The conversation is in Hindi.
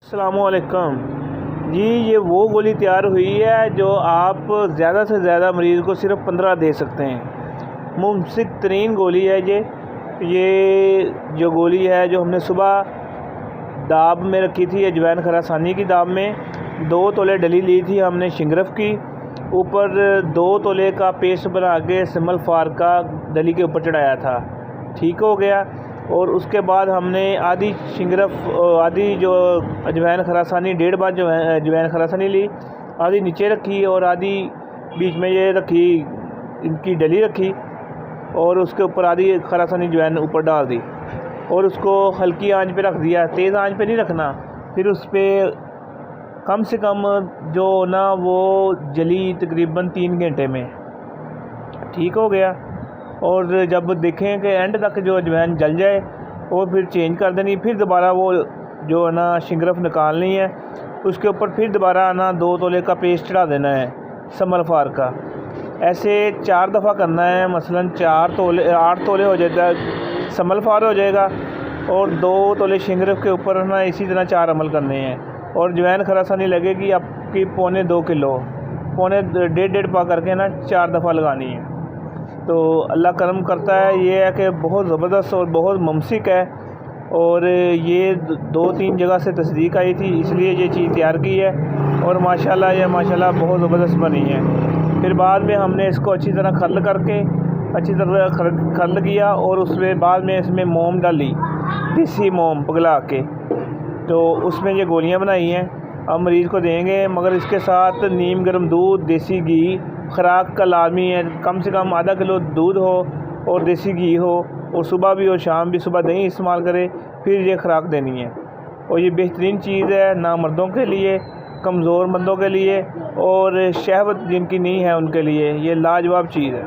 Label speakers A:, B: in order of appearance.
A: अस्सलामुअलैकुम जी। ये वो गोली तैयार हुई है जो आप ज़्यादा से ज़्यादा मरीज़ को सिर्फ 15 दे सकते हैं। मुमसिक तरीन गोली है ये जो गोली है जो हमने सुबह दाब में रखी थी, अजवैन खरासानी की दाब में 2 तोले डली ली थी हमने शिंगरफ की, ऊपर 2 तोले का पेस्ट बना के सिमल फार का डली के ऊपर चढ़ाया था। ठीक हो गया। और उसके बाद हमने आधी शिंगरफ, आधी जो अजवैन खरासानी, 1.5 बार जो है अजवैन खरासानी ली, आधी नीचे रखी और आधी बीच में ये रखी, इनकी डली रखी और उसके ऊपर आधी खरासानी अजवैन ऊपर डाल दी और उसको हल्की आंच पे रख दिया। तेज़ आंच पे नहीं रखना। फिर उस पर कम से कम जो ना वो जली तकरीबन 3 घंटे में। ठीक हो गया। और जब देखें कि एंड तक जो अजवैन जल जाए और फिर चेंज कर देनी, फिर दोबारा वो जो है ना शिंगरफ निकालनी है, उसके ऊपर फिर दोबारा ना 2 तोले का पेस्ट चढ़ा देना है समल फार का। ऐसे 4 दफ़ा करना है। मसलन 4 तोले 8 तोले हो जाएगा, समल फार हो जाएगा और 2 तोले शिंगरफ के ऊपर ना इसी तरह 4 अमल करने हैं। और अजवैन खरासानी लगेगी आपकी 2.25 किलो, 1.5 पा करके ना 4 दफ़ा लगानी है। तो अल्लाह करम करता है। ये है कि बहुत ज़बरदस्त और बहुत मुमसिक है और ये 2-3 जगह से तस्दीक आई थी, इसलिए ये चीज़ तैयार की है और माशाल्लाह बहुत ज़बरदस्त बनी है। फिर बाद में हमने इसको अच्छी तरह खर्ल किया और उसमें बाद में इसमें मोम डाली, देसी मोम पिघला के, तो उसमें ये गोलियां बनाई हैं। अब मरीज़ को देंगे, मगर इसके साथ नीम गर्म दूध, देसी घी ख़ुराक का लाजमी है। कम से कम आधा किलो दूध हो और देसी घी हो और सुबह भी और शाम भी। सुबह दही इस्तेमाल करें, फिर ये ख़ुराक देनी है। और ये बेहतरीन चीज़ है ना मर्दों के लिए, कमज़ोर मर्दों के लिए और शहवत जिनकी नहीं है उनके लिए ये लाजवाब चीज़ है।